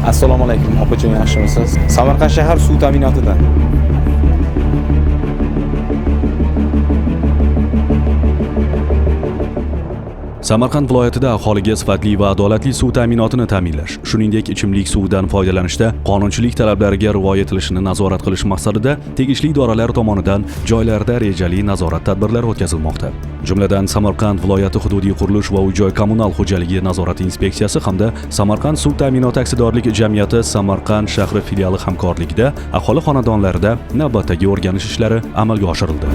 Assalomu alaykum, opajon, yaxshimisiz? Samarqand shahar suv ta'minotida. Samarqand viloyatida aholiga sifatli va adolatli suv ta'minotini ta'minlash, shuningdek ichimlik suvidan foydalanishda qonunchilik talablariga rioya etilishini nazorat qilish maqsadida tegishli idoralar tomonidan joylarda rejali nazorat tadbirlari o'tkazilmoqda. Jumladan, Samarqand viloyati hududiy qurilish va uy-joy kommunal xo'jaligi nazorati inspeksiyasi hamda Samarqand suv ta'minoti aksiyadorlik jamiyati Samarqand shahri filiali hamkorligida aholi xonadonlarida navbatdagi o'rganish ishlari amalga oshirildi.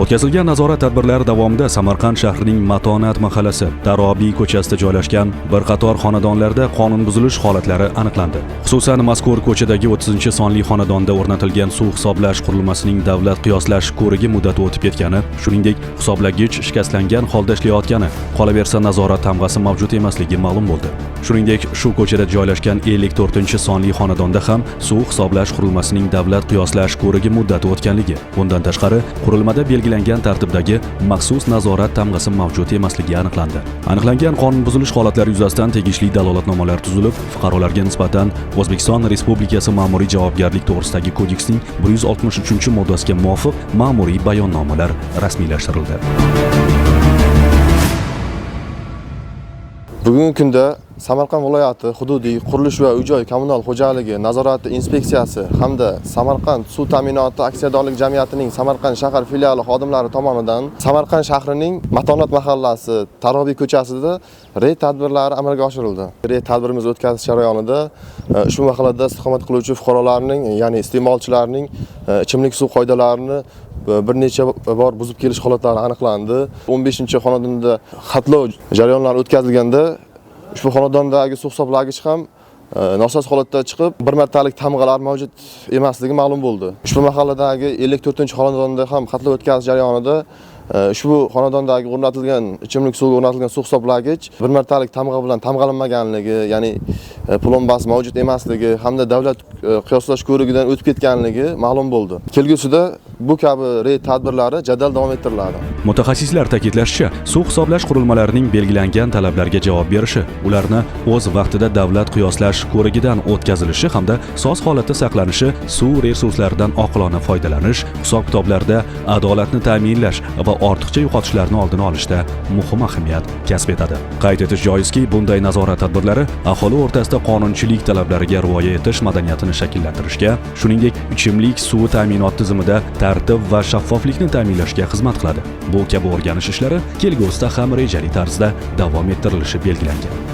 O'tkazilgan nazorat tadbirlari davomida Samarqand shahrining Matonat mahallasi, Darobiy ko'chasida joylashgan bir qator xonadonlarda qonun buzilish holatlari aniqlandi. Xususan, mazkur ko'chadagi 30-sonli xonadonda o'rnatilgan suv hisoblash qurilmasining davlat qiyoslash ko'rigi muddati o'tib ketgani, shuningdek, hisoblagich shikastlangan holda ishlayotgani, qolaversa nazorat tamg'asi mavjud emasligi ma'lum bo'ldi. Shuningdek, shu ko'chada joylashgan 54-sonli xonadonda ham suv hisoblash qurilmasining davlat qiyoslash ko'rigi muddati o'tganligi, bundan tashqari qurilmada belgilangan tartibdagi maxsus nazorat tamg'asi mavjud emasligi aniqlandi. Aniqlangan qonun buzilish holatlari yuzasidan tegishli dalolatnomalar tuzilib, fuqarolarga nisbatan O'zbekiston Respublikasi ma'muriy javobgarlik to'g'risidagi kodeksning 163-moddasiga muvofiq ma'muriy bayonnomalar rasmiylashtirildi. Bugungi kunda Samarqand viloyati hududiy qurilish va uy-joy kommunal xo'jaligi nazorati inspeksiyasi hamda Samarqand suv ta'minoti aksiyadorlik jamiyatining Samarqand shahar filiali xodimlari tomonidan Samarqand shahrining Matonat mahallasi, Darobiy ko'chasida reyd tadbirlari amalga oshirildi. Reyd tadbirimiz o'tkazish jarayonida ushbu mahallada istiqomat qiluvchi fuqarolarning, ya'ni iste'molchilarning ichimlik suv qoidalarini bir necha bor buzib kelish holatlari aniqlandi. 15-xonadonda xatlov jarayonlari o'tkazilganda ushbu xonadondagi suv hisoblagich ham nosoz holatda chiqib, bir martalik tamg'alar mavjud emasligi ma'lum bo'ldi. Ushbu mahalladagi 54-xonadonda ham xatlov o'tkazish jarayonida ushbu xonadondagi o'rnatilgan ichimlik suviga o'rnatilgan suv hisoblagich bir martalik tamg'a bilan tamg'alanmaganligi, ya'ni plombasi mavjud emasligi hamda davlat qiyoslash ko'rigidan o'tib ketganligi ma'lum bo'ldi. Kelgusida bu kabi reyd tadbirlari jadal davom ettiriladi. Mutaxassislar ta'kidlashicha, suv hisoblash qurilmalarining belgilangan talablarga javob berishi, ularni o'z vaqtida davlat qiyoslash ko'rigidan o'tkazilishi hamda soz holatda saqlanishi, suv resurslaridan oqilona foydalanish, hisob-kitoblarda adolatni ta'minlash va ortiqcha yo'qotishlarni oldini olishda muhim ahamiyat kasb etadi. Qayd etish joizki, bunday nazorat tadbirlari aholi o'rtasida qonunchilik talablariga rioya etish madaniyatini shakllantirishga, shuningdek, ichimlik suvi ta'minot tizimida tartib va shaffoflikni ta'minlashga xizmat qiladi. Bu kabi o'rganish ishlari kelgusida ham rejali tarzda davom ettirilishi belgilangan.